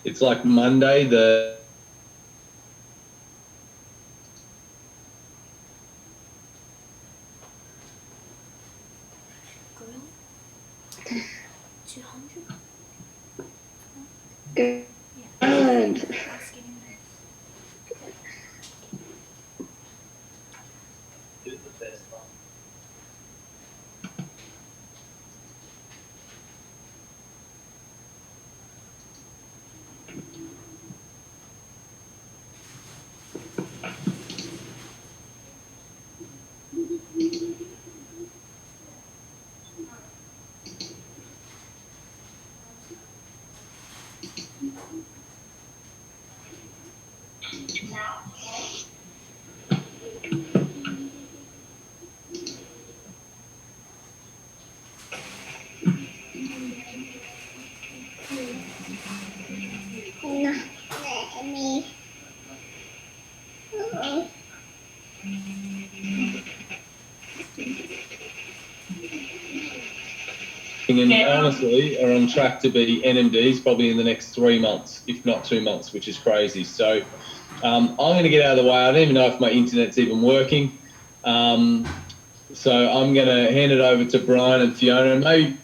it's like Monday, the Good. and honestly are on track to be NMDs probably in the next 3 months, if not 2 months, which is crazy. So I'm going to get out of the way. I don't even know if my internet's even working. So I'm going to hand it over to Brian and Fiona, and maybe...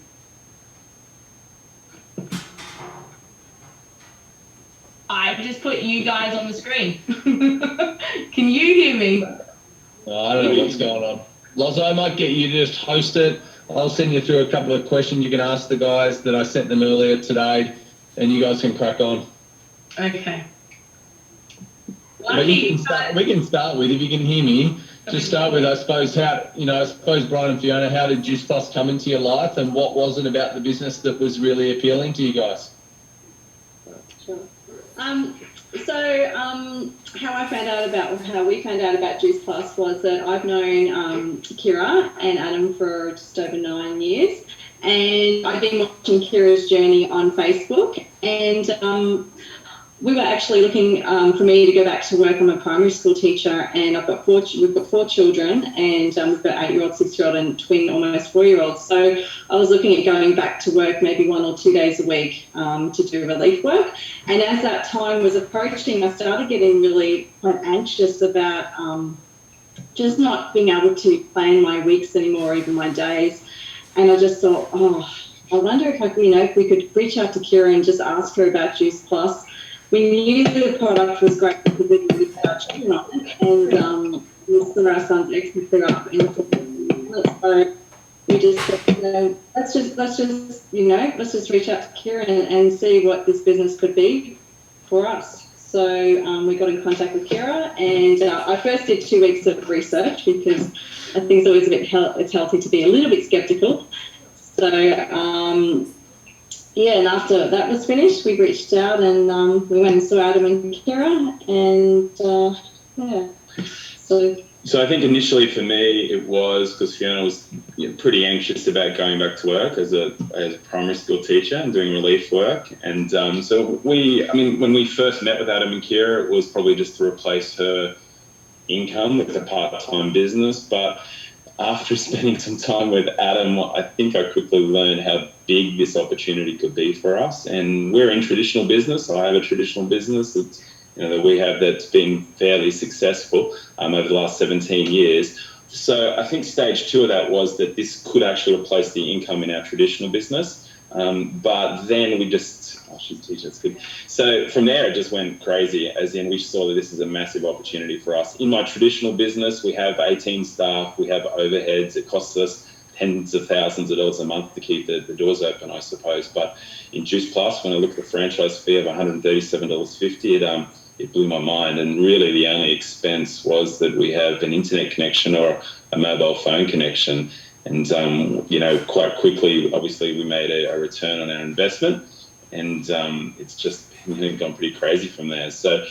I just put you guys on the screen. Can you hear me? I don't know what's going on. Lozo, I might get you to just host it. I'll send you through a couple of questions you can ask the guys that I sent them earlier today, and you guys can crack on. Okay. We can start with, if you can hear me, just start with, I suppose, Brian and Fiona, how did Juice Plus come into your life, and what was it about the business that was really appealing to you guys? Sure. How we found out about Juice Plus was that I've known Kira and Adam for just over 9 years, and I've been watching Kira's journey on Facebook, and we were actually looking for me to go back to work. I'm a primary school teacher, and we've got 4 children, and we've got 8-year-old, 6-year-old, and twin, almost 4-year-olds. So I was looking at going back to work maybe 1 or 2 days a week to do relief work. And as that time was approaching, I started getting really quite anxious about just not being able to plan my weeks anymore, even my days. And I just thought, I wonder if we could reach out to Kira and just ask her about Juice Plus. We knew the product was great because we used our children on it, and we saw our son's ex-employer up in so we just said, let's just reach out to Kieran and see what this business could be for us. So we got in contact with Kira, and I first did 2 weeks of research because I think it's always it's healthy to be a little bit skeptical. So and after that was finished, we reached out and we went and saw Adam and Kira, and So I think initially for me it was because Fiona was pretty anxious about going back to work as a primary school teacher and doing relief work, and so when we first met with Adam and Kira, it was probably just to replace her income with a part-time business, but after spending some time with Adam, I think I quickly learned how big this opportunity could be for us. And we're in traditional business. I have a traditional business that we have that's been fairly successful over the last 17 years. So I think stage 2 of that was that this could actually replace the income in our traditional business. But then we she's a teacher, that's good. So from there, it just went crazy, as in we saw that this is a massive opportunity for us. In my traditional business, we have 18 staff, we have overheads. It costs us tens of thousands of dollars a month to keep the doors open, I suppose. But in Juice Plus, when I look at the franchise fee of $137.50, it blew my mind. And really the only expense was that we have an internet connection or a mobile phone connection. And, quite quickly, obviously, we made a return on our investment, and it's just gone pretty crazy from there. So,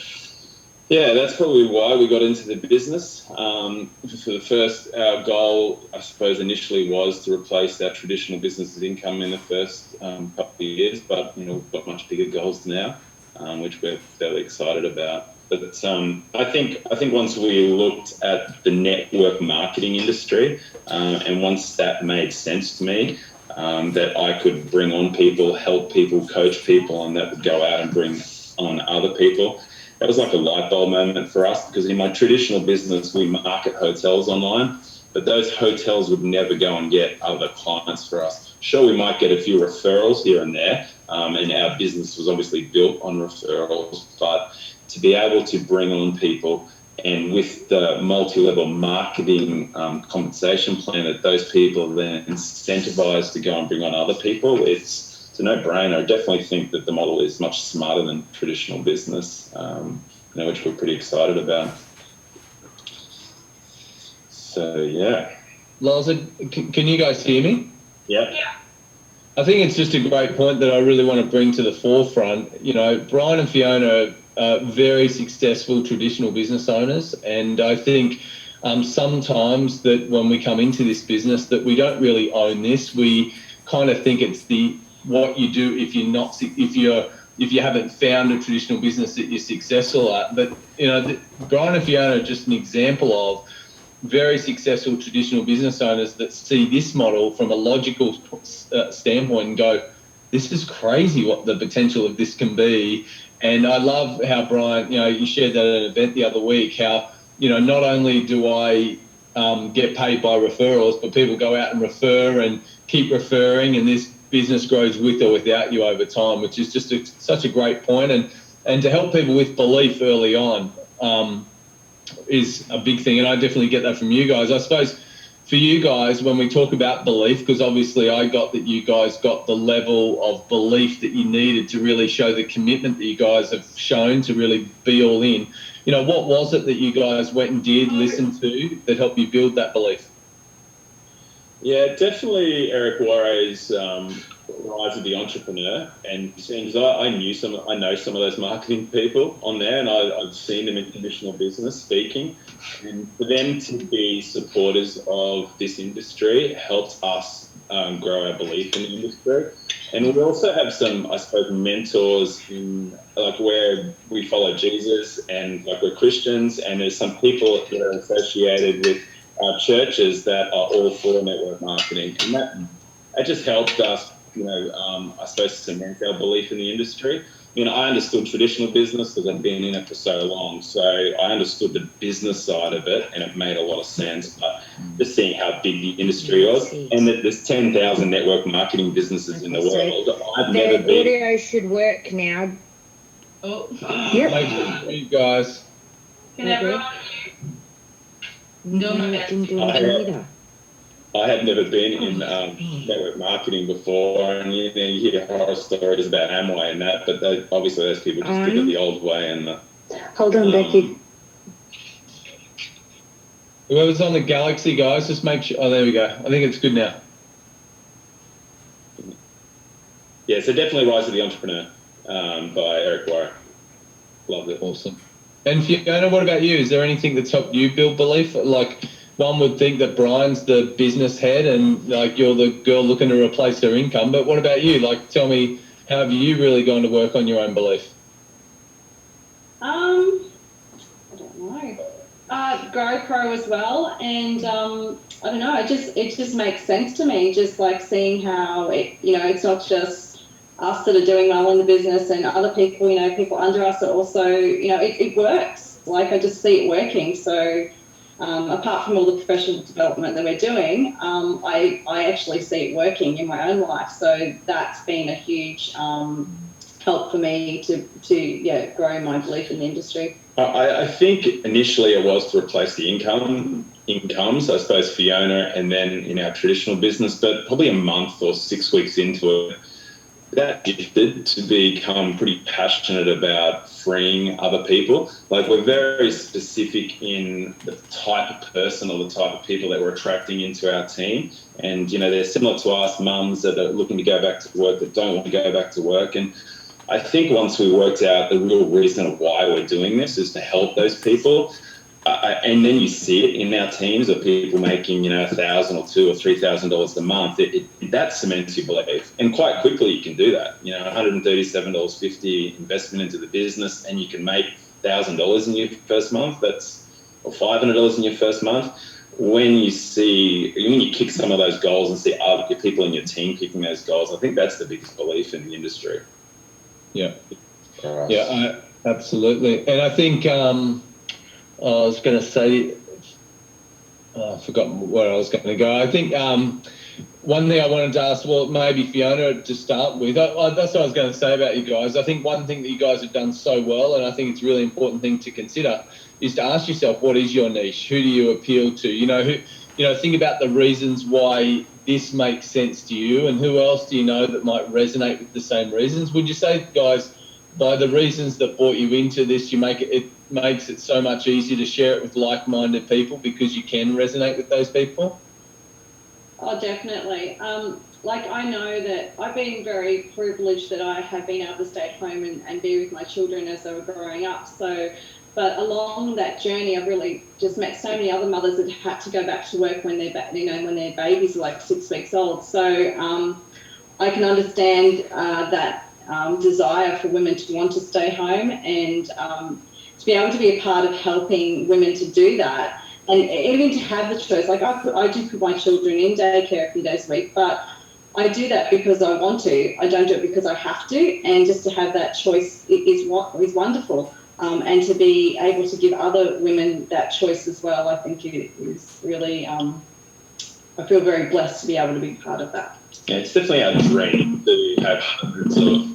yeah, that's probably why we got into the business. For the first, our goal, I suppose, initially was to replace our traditional business's income in the first couple of years, but, we've got much bigger goals now, which we're fairly excited about. But I think once we looked at the network marketing industry, and once that made sense to me, that I could bring on people, help people, coach people, and that would go out and bring on other people. That was like a light bulb moment for us, because in my traditional business, we market hotels online, but those hotels would never go and get other clients for us. Sure, we might get a few referrals here and there, and our business was obviously built on referrals, but to be able to bring on people, and with the multi-level marketing compensation plan that those people then incentivized to go and bring on other people, it's a no-brainer. I definitely think that the model is much smarter than traditional business, which we're pretty excited about. So, yeah. Liza, can you guys hear me? Yeah. I think it's just a great point that I really want to bring to the forefront. Brian and Fiona are very successful traditional business owners, and I think sometimes that when we come into this business that we don't really own this. We kind of think it's what you do if you haven't found a traditional business that you're successful at. But Brian and Fiona are just an example of very successful traditional business owners that see this model from a logical standpoint and go, this is crazy what the potential of this can be. And I love how, Brian, you shared that at an event the other week, how, not only do I get paid by referrals, but people go out and refer and keep referring, and this business grows with or without you over time, which is just such a great point. And to help people with belief early on is a big thing. And I definitely get that from you guys. I suppose for you guys, when we talk about belief, because obviously I got that you guys got the level of belief that you needed to really show the commitment that you guys have shown to really be all in. What was it that you guys went and did, listened to, that helped you build that belief? Yeah, definitely Eric Warre's Rise of the Entrepreneur, and because I know some of those marketing people on there, and I've seen them in traditional business speaking, and for them to be supporters of this industry helped us grow our belief in the industry. And we also have some, I suppose, mentors in where we follow Jesus, and we're Christians, and there's some people that are associated with churches that are all for network marketing, and that just helped us, I suppose, cement our belief in the industry. I understood traditional business because I've been in it for so long, so I understood the business side of it, and it made a lot of sense. But just seeing how big the industry was, and that there's 10,000 network marketing businesses in the world. The audio should work now. Oh. Yep. You guys. Can everyone? No, it didn't do anything either. I had never been in network marketing before, and you hear horror stories about Amway and that, but obviously those people just did it the old way. And hold on, Becky. Whoever's on the Galaxy, guys, just make sure. Oh, there we go. I think it's good now. Yeah, so definitely Rise of the Entrepreneur by Eric Warre. Loved it. Awesome. And Fiona, what about you? Is there anything that's helped you build belief? One would think that Brian's the business head and you're the girl looking to replace her income. But what about you? Tell me, how have you really gone to work on your own belief? I don't know. GoPro as well, and I don't know. It just makes sense to me. Just seeing how it's not just us that are doing well in the business, and other people, people under us are also, it works. I just see it working. So. Apart from all the professional development that we're doing, I actually see it working in my own life. So that's been a huge help for me to grow my belief in the industry. I think initially it was to replace the incomes, I suppose, Fiona, and then in our traditional business, but probably a month or 6 weeks into it, that shifted to become pretty passionate about freeing other people. We're very specific in the type of person or the type of people that we're attracting into our team. And, they're similar to us, mums that are looking to go back to work, that don't want to go back to work. And I think once we worked out the real reason of why we're doing this is to help those people. And then you see it in our teams of people making, $1,000 or $2,000 or $3,000 a month. That cements your belief, and quite quickly you can do that. $137.50 investment into the business, and you can make $1,000 in your first month. Or $500 in your first month. when you kick some of those goals and see other people in your team kicking those goals, I think that's the biggest belief in the industry. Yeah. For us. Yeah, absolutely. And I think I was going to say, I've forgotten where I was going to go. I think one thing I wanted to ask, well, maybe Fiona to start with. That's what I was going to say about you guys. I think one thing that you guys have done so well, and I think it's a really important thing to consider, is to ask yourself, what is your niche? Who do you appeal to? Think about the reasons why this makes sense to you, and who else do you know that might resonate with the same reasons? Would you say, guys, by the reasons that brought you into this, it makes it so much easier to share it with like-minded people because you can resonate with those people? Oh, definitely. I know that I've been very privileged that I have been able to stay at home and be with my children as they were growing up. But along that journey, I've really just met so many other mothers that had to go back to work when their babies are like 6 weeks old. So I can understand that desire for women to want to stay home and to be able to be a part of helping women to do that. And even to have the choice, like I do put my children in daycare a few days a week, but I do that because I want to. I don't do it because I have to. And just to have that choice is wonderful. And to be able to give other women that choice as well, I think it is really, I feel very blessed to be able to be part of that. Yeah, it's definitely our dream to have hundreds of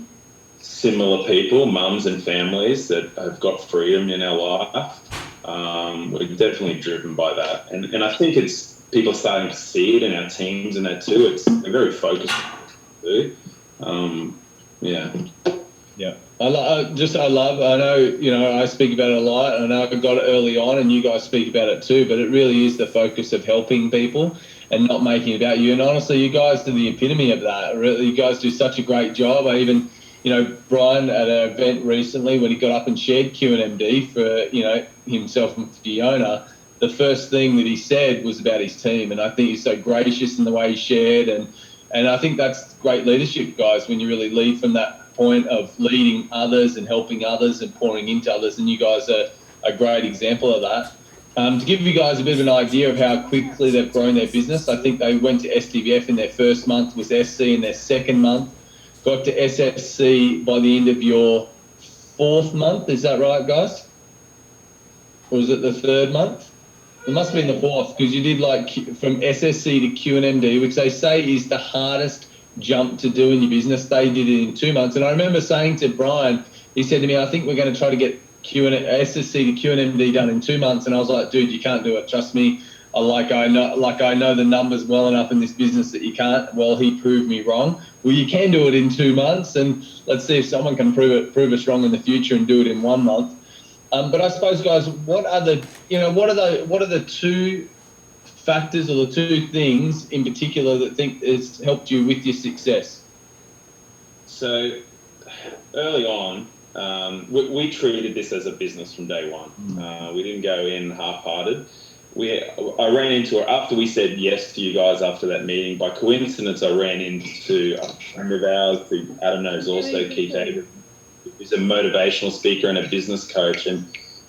similar people, mums and families that have got freedom in our life. We're definitely driven by that. And I think people are starting to see it in our teams and that too. It's very focused too. Yeah. Yeah. I know, I speak about it a lot. I know I got it early on and you guys speak about it too, but it really is the focus of helping people and not making it about you. And honestly, you guys are the epitome of that. Really, you guys do such a great job. I even, Brian at an event recently when he got up and shared Q&MD for, himself and Fiona, the first thing that he said was about his team. And I think he's so gracious in the way he shared. And I think that's great leadership, guys, when you really lead from that point of leading others and helping others and pouring into others. And you guys are a great example of that. To give you guys a bit of an idea of how quickly they've grown their business, I think they went to STVF in their first month, was SC in their second month, got to SSC by the end of your fourth month. Is that right, guys? Or was it the third month? It must have been the fourth, because you did from SSC to QNMD, which they say is the hardest jump to do in your business. They did it in 2 months. And I remember saying to Brian, he said to me, I think we're going to try to get SSC to QNMD done in 2 months. And I was like, dude, you can't do it. Trust me. I know the numbers well enough in this business that you can't. Well, he proved me wrong. Well, you can do it in 2 months, and let's see if someone can prove us wrong in the future and do it in 1 month. But I suppose, guys, what are the two factors or the two things in particular that think has helped you with your success? So early on, we treated this as a business from day one. We didn't go in half-hearted. I ran into her after we said yes to you guys after that meeting. By coincidence, I ran into a friend of ours who Adam knows also, Keith Abrams, who's a motivational speaker and a business coach. And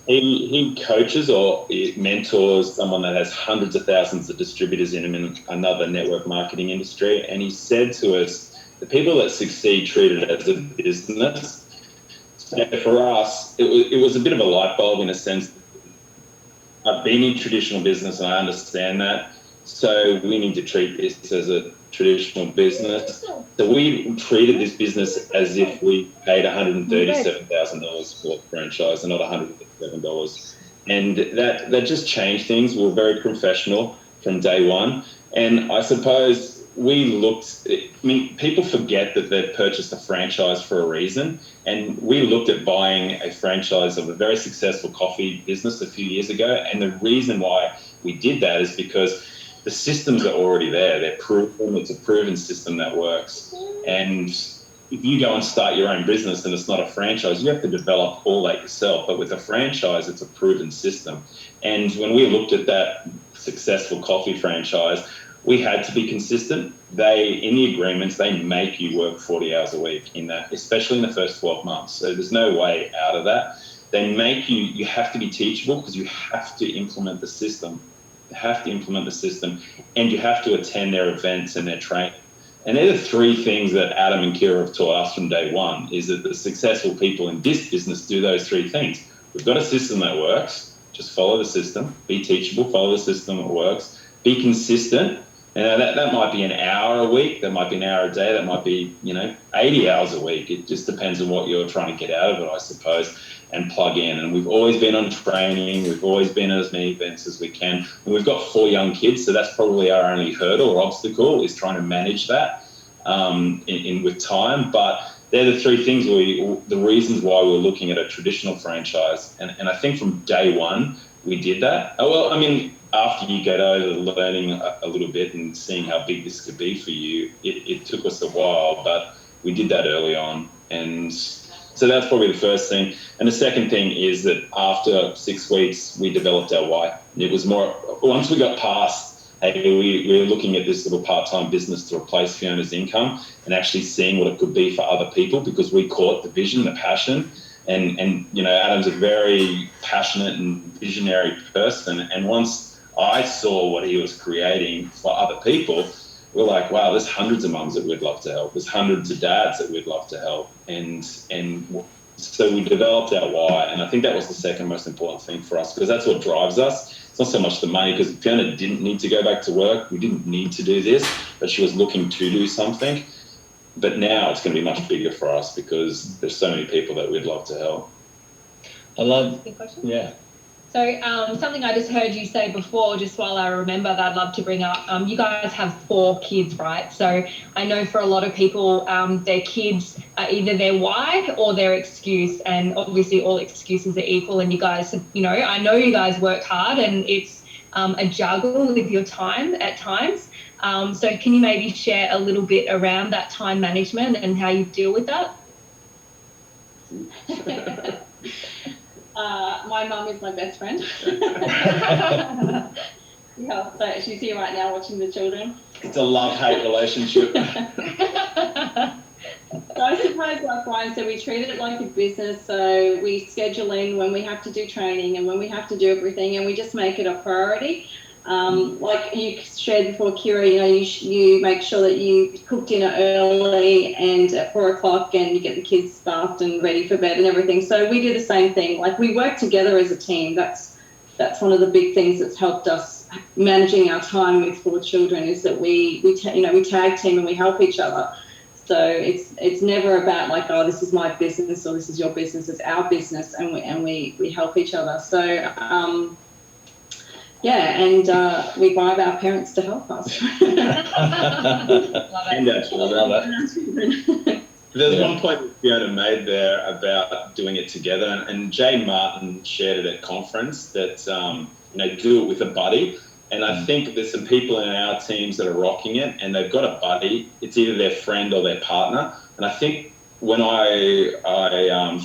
he coaches or mentors someone that has hundreds of thousands of distributors in him in another network marketing industry. And he said to us, the people that succeed treat it as a business. So for us, it was a bit of a light bulb in a sense. I've been in traditional business and I understand that. So we need to treat this as a traditional business. So we treated this business as if we paid $137,000 for the franchise and not $137. And that just changed things. We were very professional from day one. And I suppose people forget that they've purchased a franchise for a reason. And we looked at buying a franchise of a very successful coffee business a few years ago. And the reason why we did that is because the systems are already there. They're proven. It's a proven system that works. And if you go and start your own business and it's not a franchise, you have to develop all that yourself. But with a franchise, it's a proven system. And when we looked at that successful coffee franchise, we had to be consistent. In the agreements, they make you work 40 hours a week in that, especially in the first 12 months. So there's no way out of that. They make you have to be teachable because you have to implement the system. have to implement the system, and you have to attend their events and their training. And they're the three things that Adam and Kira have taught us from day one, is that the successful people in this business do those three things. We've got a system that works. Just follow the system. Be teachable. Follow the system that works. Be consistent. And that might be an hour a week. That might be an hour a day. That might be, 80 hours a week. It just depends on what you're trying to get out of it, I suppose, and plug in. And we've always been on training. We've always been at as many events as we can. And we've got 4 young kids, so that's probably our only hurdle or obstacle, is trying to manage that with time. But they're the three things the reasons why we're looking at a traditional franchise. And I think from day one, we did that. After you get over learning a little bit and seeing how big this could be for you, it took us a while, but we did that early on. And so that's probably the first thing. And the second thing is that after 6 weeks, we developed our why. It was more, once we got past, hey, we were looking at this little part-time business to replace Fiona's income and actually seeing what it could be for other people, because we caught the vision, the passion. And Adam's a very passionate and visionary person. And once I saw what he was creating for other people, we're like, wow, there's hundreds of mums that we'd love to help. There's hundreds of dads that we'd love to help. And so we developed our why. And I think that was the second most important thing for us, because that's what drives us. It's not so much the money, because Fiona didn't need to go back to work. We didn't need to do this, but she was looking to do something. But now it's going to be much bigger for us because there's so many people that we'd love to help. I love, Good question. yeah. So something I just heard you say before, just while I remember, that I'd love to bring up, you guys have 4 kids, right? So I know for a lot of people, their kids are either their why or their excuse, and obviously all excuses are equal, and you guys, I know you guys work hard, and it's a juggle with your time at times. So can you maybe share a little bit around that time management and how you deal with that? My mum is my best friend. Yeah, so she's here right now watching the children. It's a love-hate relationship. So I suppose, like Brian said, we treat it like a business. So we schedule in when we have to do training and when we have to do everything, and we just make it a priority. Like you shared before, Kira, you make sure that you cook dinner early and at 4 o'clock, and you get the kids bathed and ready for bed and everything. So we do the same thing. Like, we work together as a team. That's one of the big things that's helped us managing our time with 4 children, is that we tag team and we help each other. So it's never about like, oh, this is my business or this is your business. It's our business, and we help each other. So yeah, and we bribe our parents to help us. And actually, I love it. There's one point that Fiona made there about doing it together, and Jay Martin shared it at conference that do it with a buddy. And I think there's some people in our teams that are rocking it, and they've got a buddy. It's either their friend or their partner. And I think when I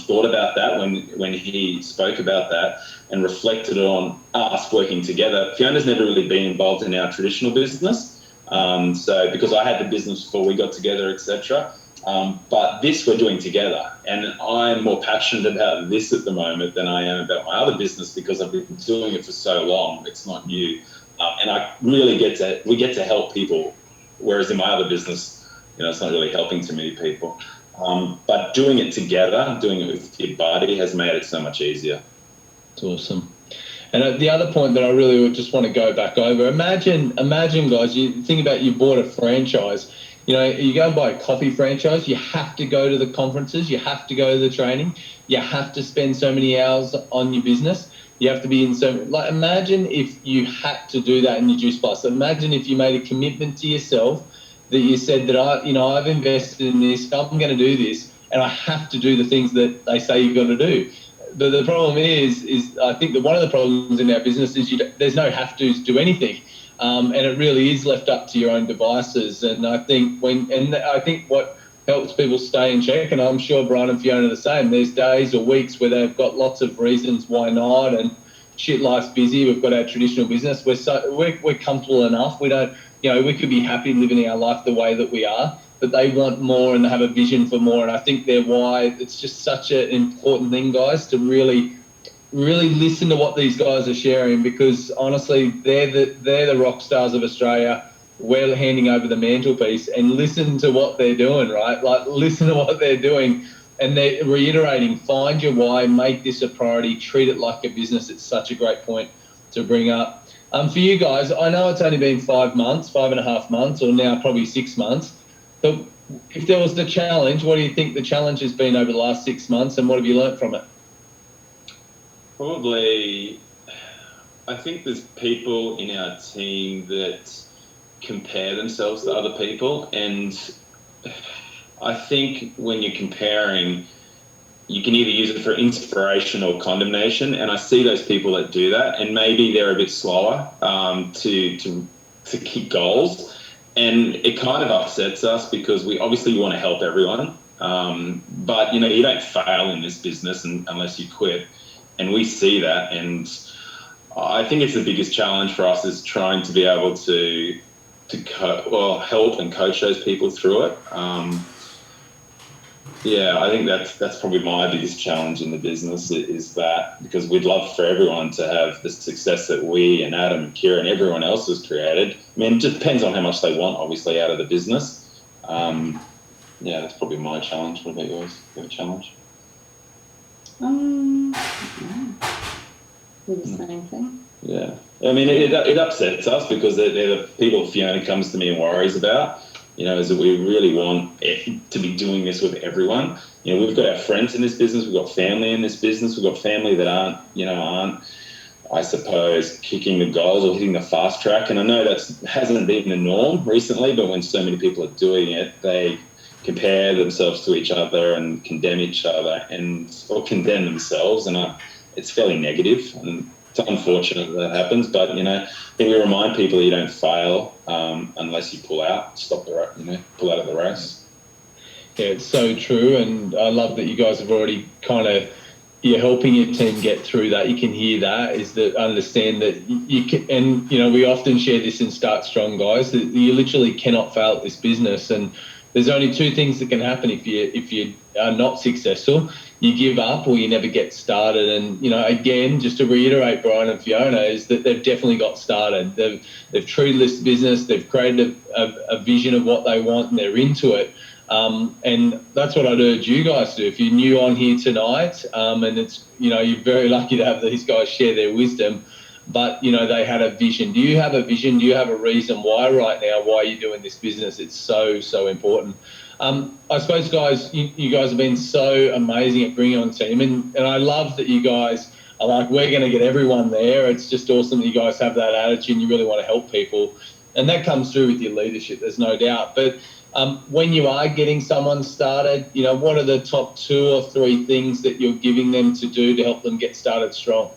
thought about that, when he spoke about that and reflected on us working together, Fiona's never really been involved in our traditional business. So because I had the business before we got together, etc. But this we're doing together, and I'm more passionate about this at the moment than I am about my other business, because I've been doing it for so long. It's not new, and I really we get to help people, whereas in my other business, it's not really helping too many people. But doing it together, doing it with your buddy, has made it so much easier. It's awesome. And the other point that I really would just want to go back over, imagine guys, you think about, you bought a franchise. You go and buy a coffee franchise, you have to go to the conferences, you have to go to the training, you have to spend so many hours on your business, you have to be in imagine if you had to do that in your Juice Plus. Imagine if you made a commitment to yourself that you said that I've invested in this, I'm going to do this, and I have to do the things that they say you've got to do. But the problem is I think that one of the problems in our business is there's no have to do anything. And it really is left up to your own devices. And I think what helps people stay in check, and I'm sure Brian and Fiona are the same, there's days or weeks where they've got lots of reasons why not, and shit, life's busy, we've got our traditional business, we're comfortable enough, we don't, we could be happy living our life the way that we are, but they want more and have a vision for more. And I think their why, it's just such an important thing, guys, to really really listen to what these guys are sharing, because honestly, they're the rock stars of Australia. We're handing over the mantelpiece, and listen to what they're doing, right? Like, listen to what they're doing. And they're reiterating, find your why, make this a priority, treat it like a business. It's such a great point to bring up. For you guys, I know it's only been 5 months, 5.5 months, or now probably 6 months. But if there was the challenge, what do you think the challenge has been over the last 6 months, and what have you learnt from it? Probably, I think there's people in our team that compare themselves to other people, and I think when you're comparing, you can either use it for inspiration or condemnation, and I see those people that do that, and maybe they're a bit slower to keep goals, and it kind of upsets us because we obviously want to help everyone, but you don't fail in this business unless you quit, and we see that, and I think it's the biggest challenge for us is trying to be able to help and coach those people through it. I think that's probably my biggest challenge in the business is that, because we'd love for everyone to have the success that we and Adam and Kira and everyone else has created. I mean, it just depends on how much they want, obviously, out of the business. That's probably my challenge. What about yours? You have a challenge? The same thing. Yeah. I mean, it upsets us because they're the people Fiona comes to me and worries about. Is that we really want to be doing this with everyone. We've got our friends in this business, we've got family in this business, we've got family that aren't, I suppose, kicking the goals or hitting the fast track. And I know that hasn't been the norm recently, but when so many people are doing it, they compare themselves to each other and condemn each other or condemn themselves. And it's fairly negative, and it's unfortunate that happens, but I think we remind people you don't fail unless you pull out, pull out of the race. Yeah, it's so true, and I love that you guys have already you're helping your team get through that. You can hear that, is that understand that you can, and we often share this in Start Strong, guys, that you literally cannot fail at this business, and there's only two things that can happen if you are not successful. You give up or you never get started. And, again, just to reiterate, Brian and Fiona, is that they've definitely got started. They've treated this business, they've created a vision of what they want, and they're into it. And that's what I'd urge you guys to do. If you're new on here tonight, and it's, you're very lucky to have these guys share their wisdom, but, they had a vision. Do you have a vision? Do you have a reason why right now, why you're doing this business? It's so, so important. I suppose, guys, you guys have been so amazing at bringing on team, and I love that you guys are like, we're going to get everyone there. It's just awesome that you guys have that attitude and you really want to help people, and that comes through with your leadership, there's no doubt. But when you are getting someone started, what are the top 2 or 3 things that you're giving them to do to help them get started strong?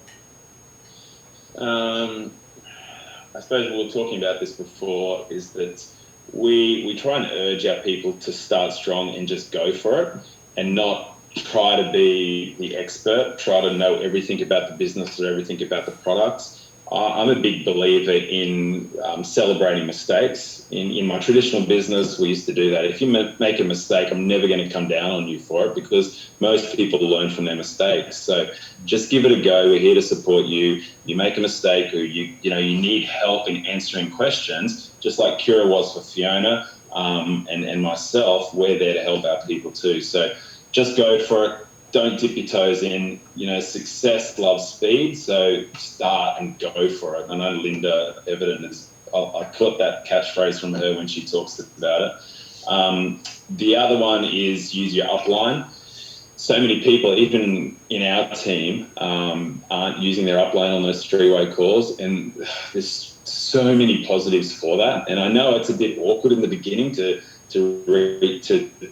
I suppose we were talking about this before, is that we try and urge our people to start strong and just go for it, and not try to be the expert, try to know everything about the business or everything about the products. I'm a big believer in celebrating mistakes. In my traditional business, we used to do that. If you make a mistake, I'm never going to come down on you for it, because most people learn from their mistakes. So just give it a go. We're here to support you. You make a mistake, or you need help in answering questions, just like Kira was for Fiona and myself. We're there to help our people too. So just go for it. Don't dip your toes in. Success loves speed, so start and go for it. I know Linda Everton I caught that catchphrase from her when she talks about it. The other one is use your upline. So many people, even in our team, aren't using their upline on those 3-way calls, and there's so many positives for that. And I know it's a bit awkward in the beginning to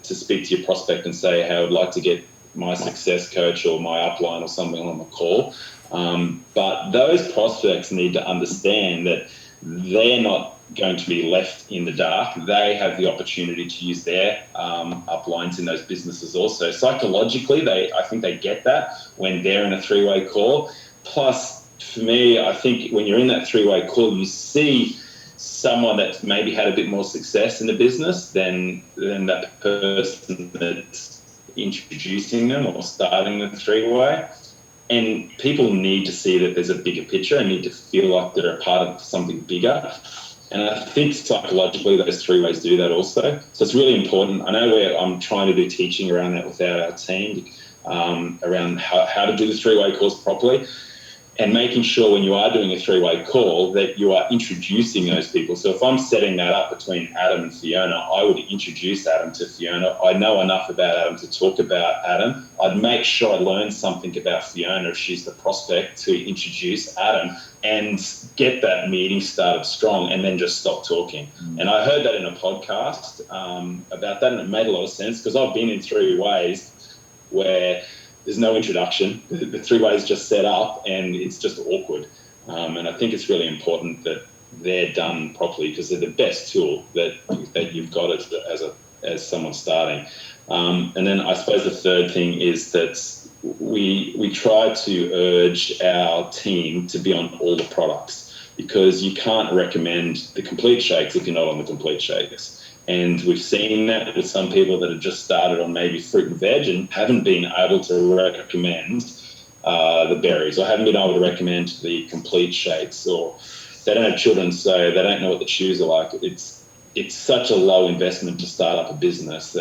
speak to your prospect and say, hey, I would like to get my success coach or my upline or something on the call. But those prospects need to understand that they're not going to be left in the dark. They have the opportunity to use their uplines in those businesses also. Psychologically, I think they get that when they're in a 3-way call. Plus, for me, I think when you're in that 3-way call, you see someone that's maybe had a bit more success in the business than that person that's introducing them or starting the 3-way. And people need to see that there's a bigger picture and need to feel like they're a part of something bigger. And I think psychologically those 3 ways do that also. So it's really important. I know I'm trying to do teaching around that with our team, around how to do the 3-way calls properly, and making sure when you are doing a 3-way call that you are introducing those people. So if I'm setting that up between Adam and Fiona, I would introduce Adam to Fiona. I know enough about Adam to talk about Adam. I'd make sure I learn something about Fiona if she's the prospect to introduce Adam and get that meeting started strong and then just stop talking. And I heard that in a podcast about that, and it made a lot of sense because I've been in 3 ways where there's no introduction. The 3 ways just set up and it's just awkward. And I think it's really important that they're done properly because they're the best tool that you've got as someone starting. And then I suppose the third thing is that we try to urge our team to be on all the products because you can't recommend the complete shakes if you're not on the complete shakes. And we've seen that with some people that have just started on maybe fruit and veg and haven't been able to recommend the berries or haven't been able to recommend the complete shakes, or they don't have children, so they don't know what the chews are like. It's such a low investment to start up a business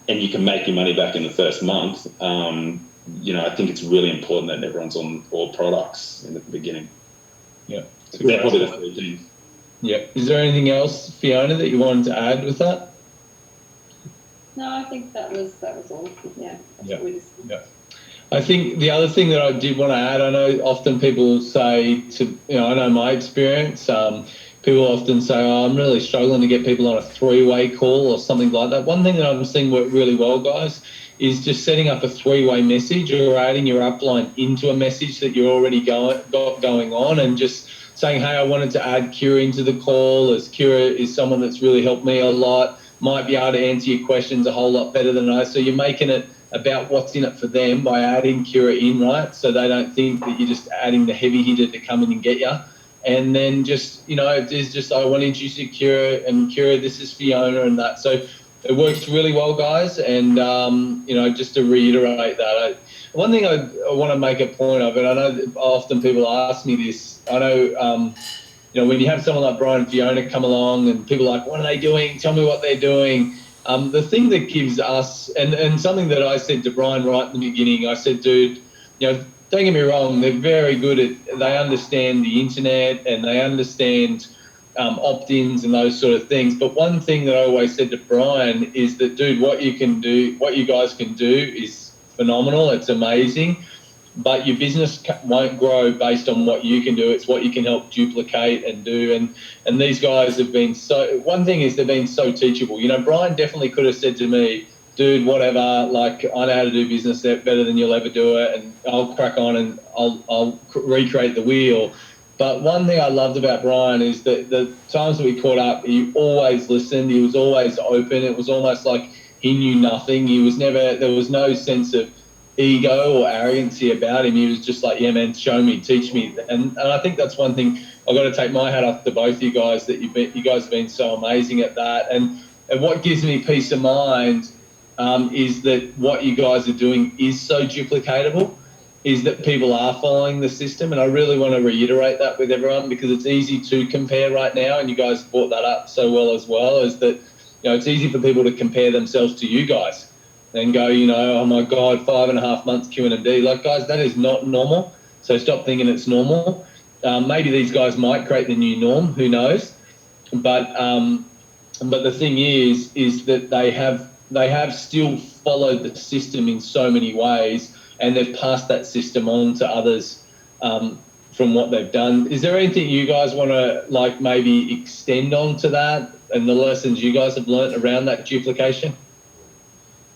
and you can make your money back in the first month. I think it's really important that everyone's on all products in the beginning. Yeah. They're probably the 3 things. Yeah. Is there anything else, Fiona, that you wanted to add with that? No, I think that was all. Yeah. Yeah. What we just... Yeah. I think the other thing that I did want to add, I know often people say I know my experience, people often say, I'm really struggling to get people on a 3-way call or something like that. One thing that I'm seeing work really well, guys, is just setting up a 3-way message or adding your upline into a message that you're already got going on, and just saying, hey, I wanted to add Kira into the call, as Kira is someone that's really helped me a lot, might be able to answer your questions a whole lot better than I. So you're making it about what's in it for them by adding Kira in, right? So they don't think that you're just adding the heavy hitter to come in and get you. And then just, it's just, I want to introduce you to Kira, and Kira, this is Fiona and that. So it works really well, guys. And, just to reiterate that, one thing I want to make a point of, and I know that often people ask me this, I know, when you have someone like Brian and Fiona come along and people are like, what are they doing? Tell me what they're doing. The thing that gives us, and something that I said to Brian right in the beginning, I said, dude, don't get me wrong, they're very good they understand the internet and they understand opt-ins and those sort of things. But one thing that I always said to Brian is that, dude, what you guys can do is phenomenal. It's amazing. But your business won't grow based on what you can do. It's what you can help duplicate and do. And these guys have been one thing is they've been so teachable. Brian definitely could have said to me, dude, whatever, like, I know how to do business better than you'll ever do it, and I'll crack on and I'll recreate the wheel. But one thing I loved about Brian is that the times that we caught up, he always listened. He was always open. It was almost like he knew nothing. There was no sense of ego or arrogancy about him. He was just like, yeah, man, show me, teach me. And I think that's one thing I've got to take my hat off to both you guys, that you guys have been so amazing at that. And what gives me peace of mind is that what you guys are doing is so duplicatable, is that people are following the system. And I really want to reiterate that with everyone, because it's easy to compare right now, and you guys brought that up so well as well, is that, it's easy for people to compare themselves to you guys and go, oh my God, 5.5 months Q&D. Like, guys, that is not normal. So stop thinking it's normal. Maybe these guys might create the new norm, who knows? But the thing is that they have still followed the system in so many ways, and they've passed that system on to others from what they've done. Is there anything you guys want to maybe extend on to that and the lessons you guys have learnt around that duplication?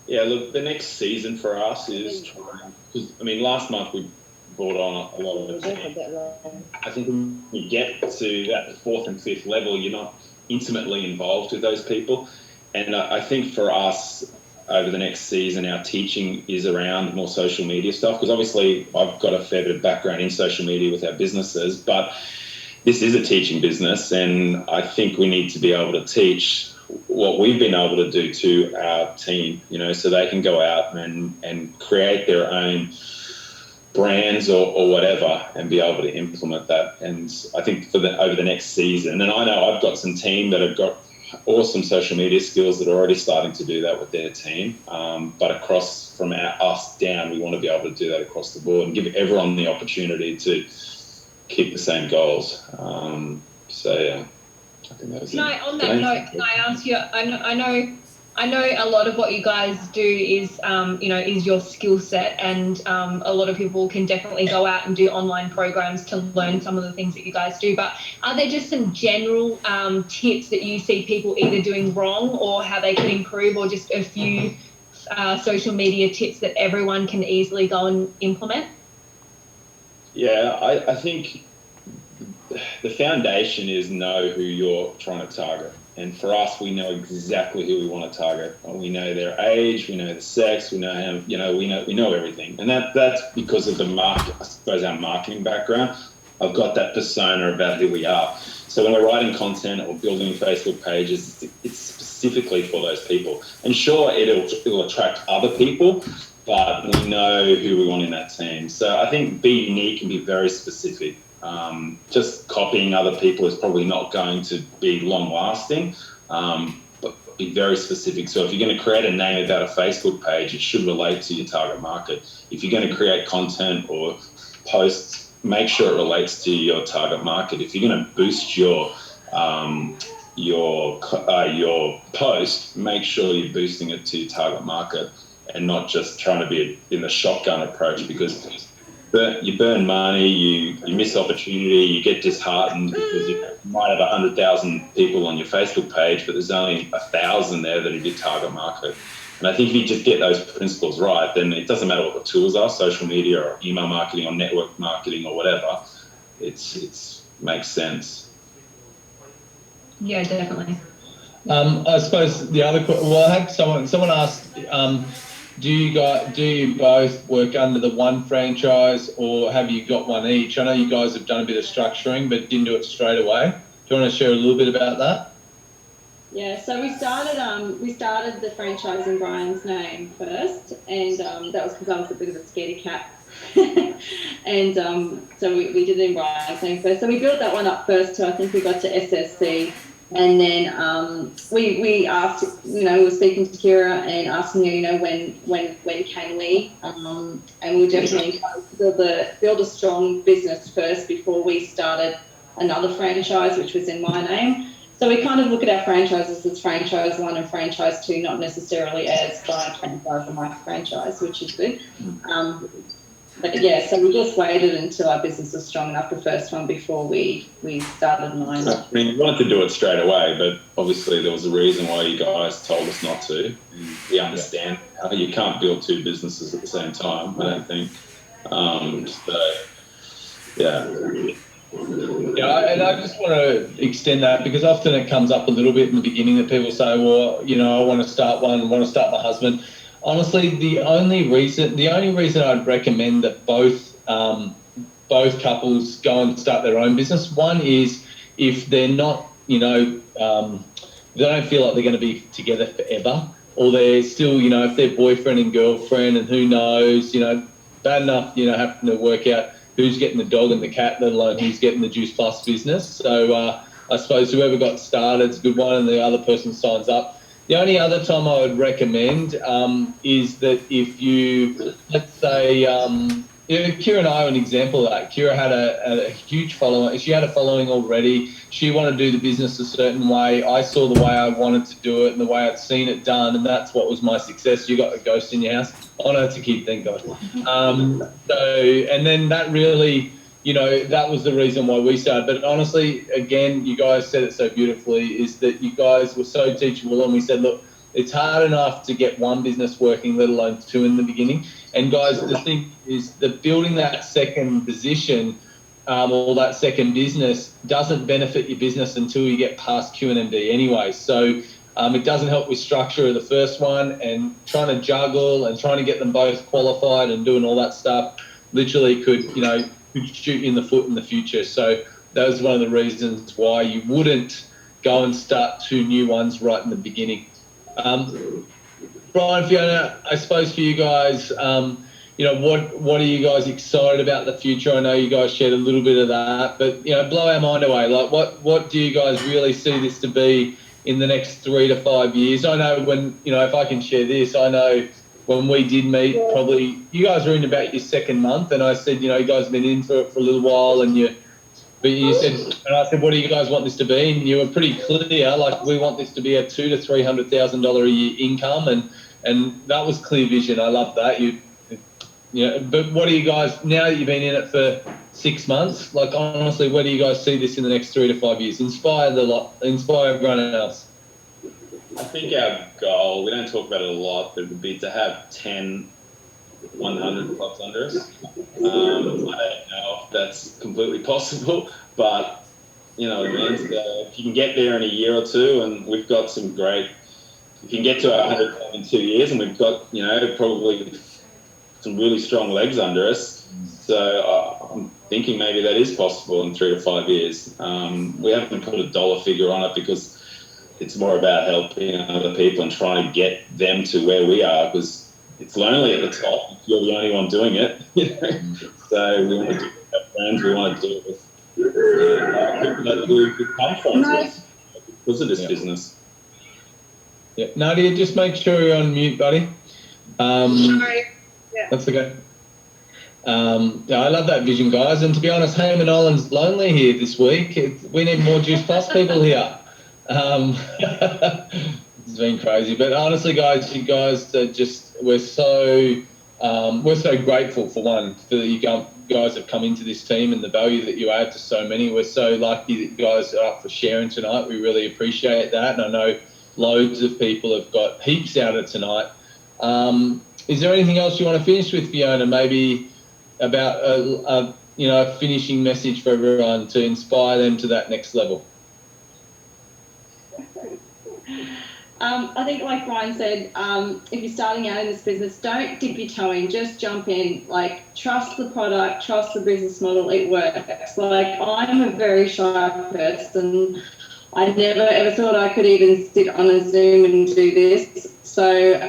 Yeah, look, the next season for us is trying, because, last month we brought on a lot of it. I think when you get to that 4th and 5th level, you're not intimately involved with those people. And I think for us, over the next season, our teaching is around more social media stuff, because obviously I've got a fair bit of background in social media with our businesses, but this is a teaching business, and I think we need to be able to teach what we've been able to do to our team, so they can go out and create their own brands or whatever, and be able to implement that. And I think over the next season, and I know I've got some team that have got awesome social media skills that are already starting to do that with their team. But across from us down, we want to be able to do that across the board and give everyone the opportunity to keep the same goals. So yeah, I think that was On that note, can I ask you? I know a lot of what you guys do is, is your skill set, and a lot of people can definitely go out and do online programs to learn some of the things that you guys do. But are there just some general tips that you see people either doing wrong or how they can improve, or just a few social media tips that everyone can easily go and implement? Yeah, I think the foundation is know who you're trying to target. And for us, we know exactly who we want to target. We know their age, we know the sex, we know how, we know everything. And that's because of our marketing background. I've got that persona about who we are. So when we're writing content or building Facebook pages, it's specifically for those people. And sure, it'll attract other people, but we know who we want in that team. So I think be unique and be very specific. Just copying other people is probably not going to be long lasting, but be very specific. So if you're going to create a name about a Facebook page, it should relate to your target market. If you're going to create content or posts, make sure it relates to your target market. If you're going to boost your post, make sure you're boosting it to your target market and not just trying to be in the shotgun approach, because you burn money, you miss opportunity, you get disheartened because you might have 100,000 people on your Facebook page, but there's only 1,000 there that are your target market. And I think if you just get those principles right, then it doesn't matter what the tools are, social media or email marketing or network marketing or whatever, it's makes sense. Yeah, definitely. I suppose the other I had someone asked, do you both work under the one franchise, or have you got one each? I know you guys have done a bit of structuring, but didn't do it straight away. Do you want to share a little bit about that? Yeah, so we started the franchise in Brian's name first, and that was because I was a bit of a scaredy cat. And so we did it in Brian's name first. So we built that one up first till I think we got to SSC. And then we asked, we were speaking to Kira and asking her, when can we? And we definitely build a strong business first before we started another franchise, which was in my name. So we kind of look at our franchises as franchise 1 and franchise 2, not necessarily as Brian franchise and my franchise, which is good. But yeah, so we just waited until our business was strong enough, the first one, before we started mine. I mean, we wanted to do it straight away, but obviously there was a reason why you guys told us not to. We understand how you can't build two businesses at the same time, I don't think. Yeah, and I just want to extend that, because often it comes up a little bit in the beginning that people say, well, I want to start one, I want to start my husband. Honestly, the only reason I'd recommend that both couples go and start their own business, one is if they're not, they don't feel like they're going to be together forever, or they're still, if they're boyfriend and girlfriend, and who knows, bad enough, having to work out who's getting the dog and the cat, let alone who's getting the Juice Plus business. So I suppose whoever got started is a good one, and the other person signs up. The only other time I would recommend is that if you, let's say, Kira and I are an example of that. Kira had a huge following. She had a following already. She wanted to do the business a certain way. I saw the way I wanted to do it and the way I'd seen it done, and that's what was my success. You got a ghost in your house. Oh, no, it's a kid, thank God. And then that really, that was the reason why we started. But honestly, again, you guys said it so beautifully, is that you guys were so teachable, and we said, look, it's hard enough to get one business working, let alone two in the beginning. And guys, the thing is that building that second position or that second business doesn't benefit your business until you get past Q&MD anyway. So it doesn't help with structure of the first one, and trying to juggle and trying to get them both qualified and doing all that stuff literally could shoot you in the foot in the future. So that was one of the reasons why you wouldn't go and start two new ones right in the beginning. Brian, Fiona, I suppose for you guys, what are you guys excited about the future? I know you guys shared a little bit of that, but blow our mind away. Like, what do you guys really see this to be in the next 3 to 5 years? I know when if I can share this, I know when we did meet, probably you guys were in about your second month, and I said, you guys have been in for a little while, and you said, and I said, what do you guys want this to be? And you were pretty clear, like, we want this to be a $200,000 to $300,000 a year income, and that was clear vision. I love that. But what do you guys, now that you've been in it for 6 months, like, honestly, where do you guys see this in the next 3 to 5 years? Inspire everyone else. I think our goal, we don't talk about it a lot, but it would be to have 10 100 clubs under us. I don't know if that's completely possible, but if you can get there in a year or two, and we've got some great, if you can get to 100 in 2 years, and we've got probably some really strong legs under us, so I'm thinking maybe that is possible in 3 to 5 years. We haven't put a dollar figure on it because it's more about helping other people and trying to get them to where we are, because it's lonely at the top if you're the only one doing it. So we want to do it with our friends, we want to do it with people that we've become friends with because of this business. Yeah, Nadia, just make sure you're on mute, buddy. Sorry. Yeah. That's okay. I love that vision, guys. And to be honest, Hayman Island's lonely here this week. We need more Juice Plus people here. It's been crazy, but honestly, guys, you guys are we're so grateful for you guys have come into this team and the value that you add to so many. We're so lucky that you guys are up for sharing tonight. We really appreciate that, and I know loads of people have got heaps out of tonight. Is there anything else you want to finish with, Fiona? Maybe about a finishing message for everyone to inspire them to that next level. I think, like Brian said, if you're starting out in this business, don't dip your toe in, just jump in. Like, trust the product, trust the business model, it works. Like, I'm a very shy person. I never ever thought I could even sit on a Zoom and do this. So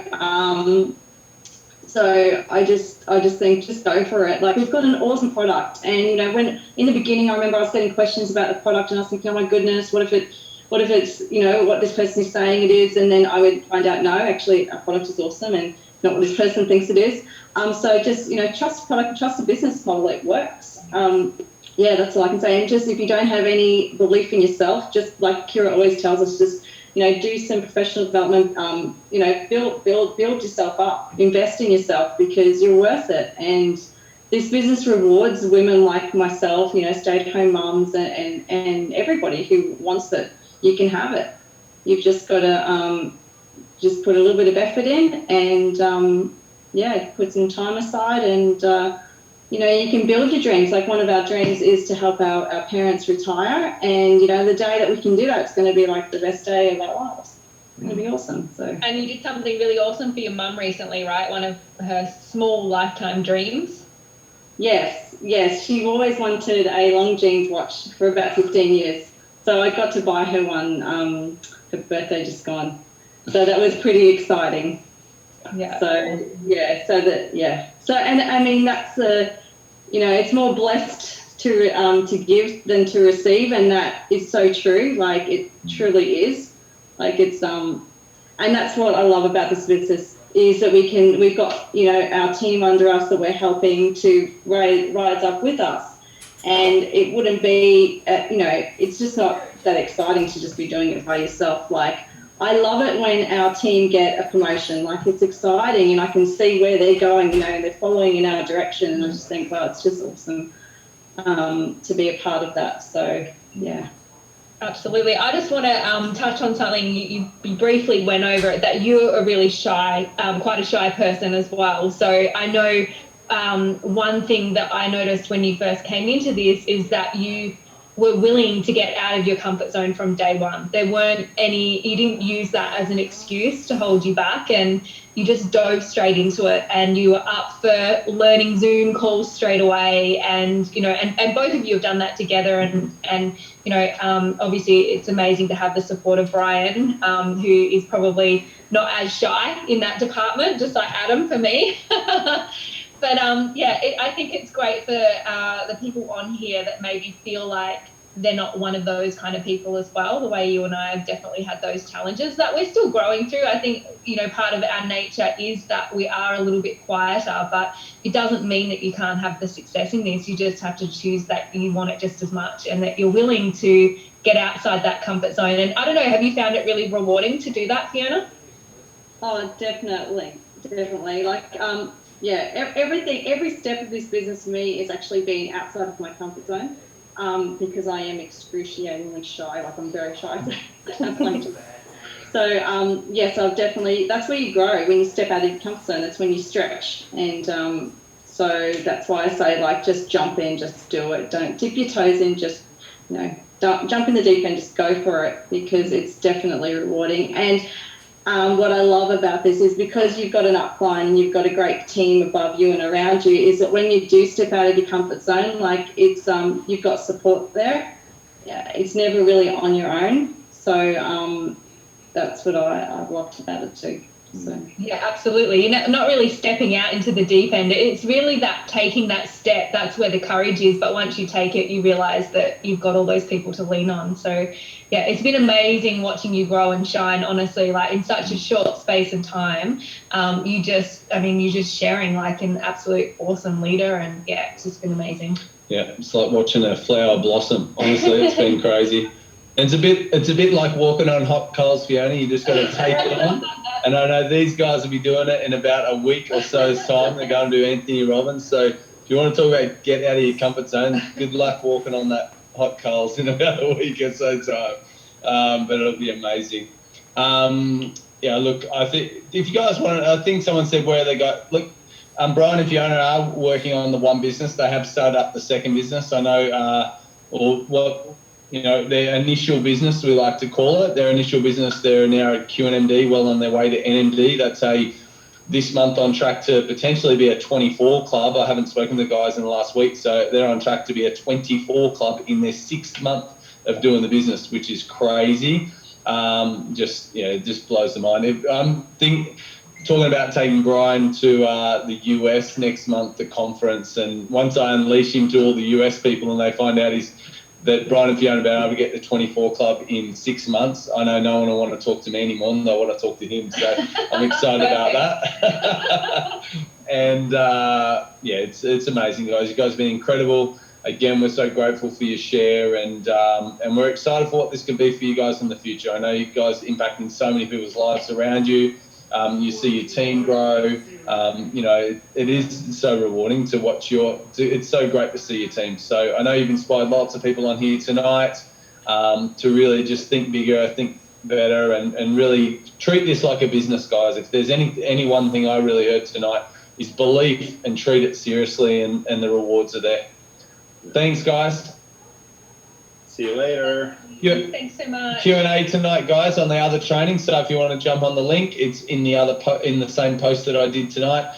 I just think just go for it. Like, we've got an awesome product, and when in the beginning, I remember I was getting questions about the product, and I was thinking, oh my goodness, what if it's what this person is saying it is, and then I would find out, no, actually our product is awesome and not what this person thinks it is. So just, trust the product, trust the business model, it works. That's all I can say. And just, if you don't have any belief in yourself, just like Kira always tells us, just, do some professional development, build yourself up, invest in yourself, because you're worth it. And this business rewards women like myself, stay-at-home mums and everybody who wants it. You can have it. You've just got to just put a little bit of effort in and, put some time aside, and, you can build your dreams. Like, one of our dreams is to help our parents retire, and, the day that we can do that, it's going to be like the best day of our lives. It's going to be awesome. So. And you did something really awesome for your mum recently, right? One of her small lifetime dreams. Yes. She always wanted a long jeans watch for about 15 years. So I got to buy her one, her birthday just gone. So that was pretty exciting. Yeah. So, So, and I mean, that's it's more blessed to give than to receive. And that is so true. Like, it truly is. Like, it's, and that's what I love about this business, is that we've got, our team under us that we're helping to rise up with us. And it wouldn't be, it's just not that exciting to just be doing it by yourself. Like, I love it when our team get a promotion. Like, it's exciting, and I can see where they're going, they're following in our direction. And I just think, wow, it's just awesome to be a part of that. So, yeah. Absolutely. I just want to touch on something you briefly went over it, that you're a really shy, quite a shy person as well. So I know one thing that I noticed when you first came into this is that you were willing to get out of your comfort zone from day one. There weren't you didn't use that as an excuse to hold you back, and you just dove straight into it, and you were up for learning Zoom calls straight away. And, and both of you have done that together. And obviously it's amazing to have the support of Brian, who is probably not as shy in that department, just like Adam for me. But I think it's great for the people on here that maybe feel like they're not one of those kind of people as well, the way you and I have definitely had those challenges that we're still growing through. I think, part of our nature is that we are a little bit quieter, but it doesn't mean that you can't have the success in this. You just have to choose that you want it just as much and that you're willing to get outside that comfort zone. And I don't know, have you found it really rewarding to do that, Fiona? Oh, definitely. Like, every step of this business for me is actually being outside of my comfort zone. Because I am excruciatingly shy, like I'm very shy. So, yes, I've definitely, that's where you grow, when you step out of your comfort zone, that's when you stretch. And so that's why I say, like, just jump in, just do it. Don't dip your toes in, just, don't jump in the deep end, just go for it, because it's definitely rewarding. And what I love about this is because you've got an upline and you've got a great team above you and around you, is that when you do step out of your comfort zone, like it's you've got support there. Yeah, it's never really on your own. So that's what I've loved about it too. So. Yeah, absolutely. You're not really stepping out into the deep end. It's really that taking that step, that's where the courage is. But once you take it, you realise that you've got all those people to lean on. So, yeah, it's been amazing watching you grow and shine, honestly, like in such a short space of time. You're just sharing like an absolute awesome leader. And, yeah, it's just been amazing. Yeah, it's like watching a flower blossom. Honestly, it's been crazy. It's a bit like walking on hot coals, Fiona. You just got to take it on. And I know these guys will be doing it in about a week or so's time. They're going to do Anthony Robbins. So if you want to talk about get out of your comfort zone, good luck walking on that hot coals in about a week or so time. But it'll be amazing. Look, I think if you guys want, I think someone said where they got. Look, Brian and Fiona are working on the one business. They have started up the second business. I know, their initial business, we like to call it, their initial business, they're now at QNMD, well on their way to NMD. That's this month on track to potentially be a 24 club. I haven't spoken to the guys in the last week, so they're on track to be a 24 club in their 6th month of doing the business, which is crazy. Just blows the mind. Talking about taking Brian to the US next month, the conference, and once I unleash him to all the US people and they find out that Brian and Fiona have been able to get the 24 club in 6 months, I know no one will want to talk to me anymore, and they'll want to talk to him. So I'm excited about that. And it's amazing, guys. You guys have been incredible. Again, we're so grateful for your share, and we're excited for what this can be for you guys in the future. I know you guys are impacting so many people's lives around you. You see your team grow. It is so rewarding to watch it's so great to see your team. So I know you've inspired lots of people on here tonight to really just think bigger, think better, and really treat this like a business, guys. If there's any one thing I really heard tonight is belief and treat it seriously, and the rewards are there. Thanks, guys. See you later. Thanks so much. Q&A tonight, guys, on the other training. So if you want to jump on the link, it's in the same post that I did tonight.